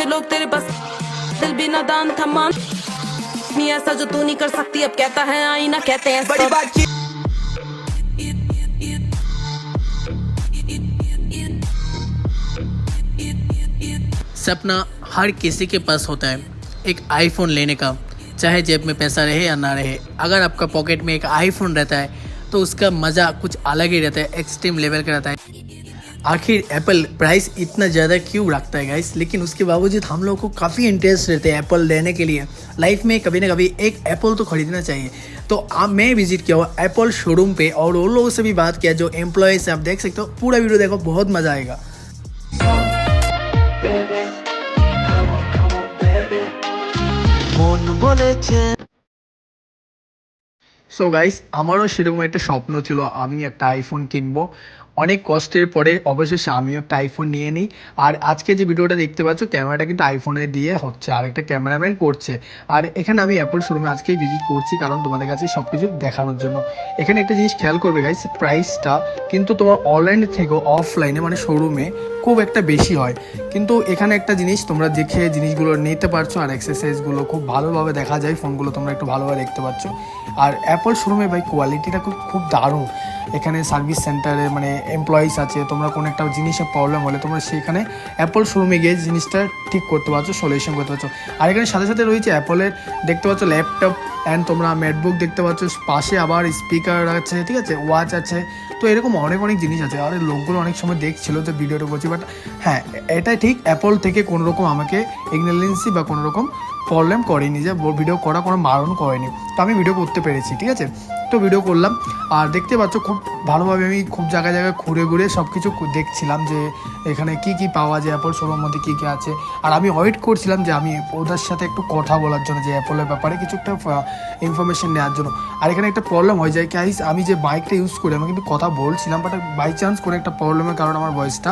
लोग तेरे पास दिल भी नादान था मान ऐसा जो तू नहीं कर सकती अब कहता है आईना कहते हैं बड़ी बात सपना हर किसी के पास होता है एक आईफोन लेने का, चाहे जेब में पैसा रहे या ना रहे। अगर आपका पॉकेट में एक आईफोन रहता है तो उसका मज़ा कुछ अलग ही रहता है, एक्सट्रीम लेवल का रहता है। आखिर एप्पल प्राइस इतना ज़्यादा क्यों रखता है गाइस, लेकिन उसके बावजूद हम लोग को काफ़ी इंटरेस्ट रहते हैं एप्पल लेने के लिए। लाइफ में कभी ना कभी एक एप्पल तो खरीदना चाहिए। तो अब मैं विजिट किया हुआ एप्पल शोरूम पे और उन लोगों से भी बात किया जो एम्प्लॉयज़ हैं। आप देख सकते हो, पूरा वीडियो देखो, बहुत मज़ा आएगा। সো গাইস, আমারও সেরকম একটা স্বপ্ন ছিল, আমি একটা আইফোন কিনবো। অনেক কষ্টের পরে অবশেষে আমিও একটা আইফোন নিয়ে নিই। আর আজকে যে ভিডিওটা দেখতে পাচ্ছ, ক্যামেরাটা কিন্তু আইফোনে দিয়ে হচ্ছে, আর একটা ক্যামেরাম্যান করছে। আর এখানে আমি অ্যাপল শোরুমে আজকেই ভিজিট করছি কারণ তোমাদের কাছে সব কিছু দেখানোর জন্য। এখানে একটা জিনিস খেয়াল করবে গাইস, প্রাইসটা কিন্তু তোমার অনলাইন থেকেও অফলাইনে মানে শোরুমে খুব একটা বেশি হয়। কিন্তু এখানে একটা জিনিস তোমরা দেখে জিনিসগুলো নিতে পারছো, আর এক্সারসাইজগুলো খুব ভালোভাবে দেখা যায়, ফোনগুলো তোমরা একটু ভালোভাবে দেখতে পাচ্ছ। আর অ্যাপল শোরুমে ভাই কোয়ালিটিটা খুব দারুণ। এখানে সার্ভিস সেন্টারে মানে এমপ্লয়িজ আছে, তোমরা কোনো একটা জিনিসের প্রবলেম হলে তোমরা সেখানে অ্যাপল শোরুমে গিয়ে জিনিসটা ঠিক করতে পারছো, সলিউশন করতে পারছো। আর এখানে সাথে সাথে রয়েছে অ্যাপলের দেখতে পাচ্ছ ল্যাপটপ অ্যান্ড তোমরা ম্যাকবুক দেখতে পাচ্ছ, পাশে আবার স্পিকার আছে, ঠিক আছে, ওয়াচ আছে। তো এরকম অনেক জিনিস আছে। আর লোকগুলো অনেক সময় দেখছিল যে ভিডিওটা করছি, বাট হ্যাঁ এটাই ঠিক, অ্যাপল থেকে কোনোরকম আমাকে ইগনোরেন্সি বা কোনোরকম প্রবলেম করেনি, যে ভিডিও করা কোনো বারণ করেনি। তো আমি ভিডিও করতে পেরেছি, ঠিক আছে। তো ভিডিও করলাম আর দেখতে পাচ্ছ খুব ভালোভাবে আমি খুব জায়গায় ঘুরে সব কিছু দেখছিলাম যে এখানে কি পাওয়া যায়, অ্যাপল শোরুমের মধ্যে কী আছে। আর আমি ওয়েট করছিলাম যে আমি ওদের সাথে একটু কথা বলার জন্য, যে অ্যাপলের ব্যাপারে কিছু একটা ইনফরমেশন নেওয়ার জন্য। আর এখানে একটা প্রবলেম হয়ে যায় গাইস, আমি যে বাইকটা ইউজ করি আমি কিন্তু কথা বলছিলাম, বাট বাই চান্স করে একটা প্রবলেমের কারণে আমার ভয়েসটা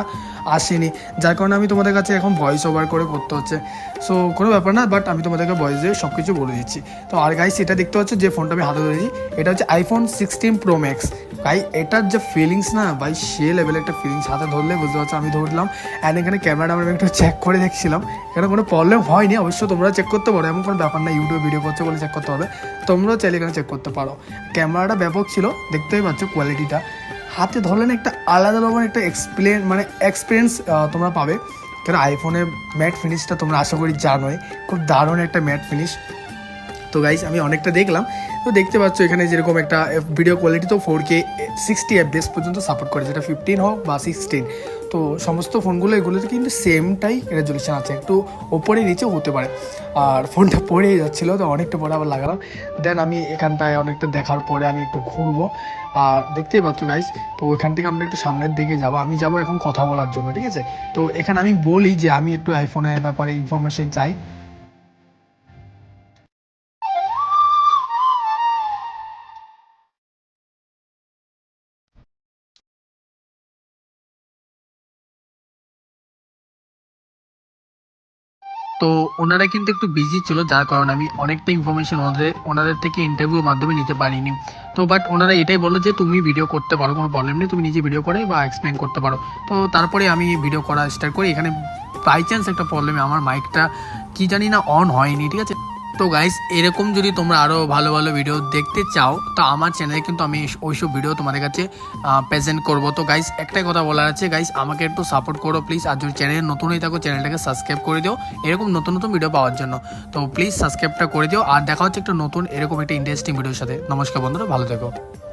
আসেনি, যার কারণে আমি তোমাদের কাছে এখন ভয়েস ওভার করে করতে হচ্ছে। সো কোনো ব্যাপার না, বাট আমি তোমাদেরকে ভয়েস দিয়ে সব কিছু বলে দিচ্ছি। তো আর গাইস এটা দেখতে পাচ্ছ যে ফোনটা আমি হাতে ধরেছি, এটা হচ্ছে আইফোন 16 প্রো ম্যাক্স। ভাই এটার যে ফিলিংস না ভাই, সে লেভেলের একটা ফিলিংস, হাতে ধরলে বুঝতে পারছো। আমি ধরলাম অ্যান্ড এখানে ক্যামেরাটা আমি একটু চেক করে দেখছিলাম, এখানে কোনো প্রবলেম হয়নি। অবশ্য তোমরা চেক করতে পারো, এমন কোনো ব্যাপার না ইউটিউবে ভিডিও করছে বলে চেক করতে হবে, তোমরাও চাইলে এখানে চেক করতে পারো। ক্যামেরাটা ব্যাপক ছিল, দেখতেই পাচ্ছ কোয়ালিটিটা। হাতে ধরলে না একটা আলাদা রকম একটা এক্সপিরিয়েন্স তোমরা পাবে, কারণ আইফোনের ম্যাট ফিনিশটা তোমরা আশা করি জানোই, খুব দারুণ একটা ম্যাট ফিনিশ। তো গাইস আমি অনেকটা দেখলাম, তো দেখতে পাচ্ছ এখানে যেরকম একটা ভিডিও কোয়ালিটি তো 4K 60 FPS পর্যন্ত সাপোর্ট করে, যেটা 15 হোক বা 16। তো সমস্ত ফোনগুলো এগুলোতে কিন্তু সেমটাই রেজলিউশন আছে, একটু ওপরে নিচে হতে পারে। আর ফোনটা পড়ে যাচ্ছিলো, তো অনেকটা পরে আবার লাগালাম। দেন আমি এখানটায় অনেকটা দেখার পরে আমি একটু ঘুরবো। আর দেখতেই পাচ্ছ গাইস, তো ওইখান থেকে আমরা একটু সামনের দিকে যাবো, আমি যাবো এখন কথা বলার জন্য, ঠিক আছে। তো এখানে আমি বলি যে আমি একটু আইফোনের ব্যাপারে ইনফরমেশন চাই। তো ওনারা কিন্তু একটু বিজি ছিল, যার কারণে আমি অনেকটা ইনফরমেশন ওনাদের থেকে ইন্টারভিউর মাধ্যমে নিতে পারিনি। তো বাট ওনারা এটাই বললো যে তুমি ভিডিও করতে পারো, কোনো প্রবলেম নেই, তুমি নিজে ভিডিও করে বা এক্সপ্লেন করতে পারো। তো তারপরে আমি ভিডিও করা স্টার্ট করি। এখানে বাই চান্স একটা প্রবলেমে আমার মাইকটা কি জানি না অন হয়নি, ঠিক আছে। তো গাইস এরকম যদি তোমরা আরও ভালো ভিডিও দেখতে চাও, তো আমার চ্যানেলে কিন্তু আমি ওইসব ভিডিও তোমাদের কাছে প্রেজেন্ট করবো। তো গাইস একটাই কথা বলার আছে গাইস, আমাকে একটু সাপোর্ট করো প্লিজ। আর যদি চ্যানেলে নতুন হয়ে থাকো, চ্যানেলটাকে সাবস্ক্রাইব করে দিও এরকম নতুন ভিডিও পাওয়ার জন্য। তো প্লিজ সাবস্ক্রাইবটা করে দিও। আর দেখা হচ্ছে একটা নতুন এরকম একটা ইন্টারেস্টিং ভিডিওর সাথে। নমস্কার বন্ধুরা, ভালো থেকো।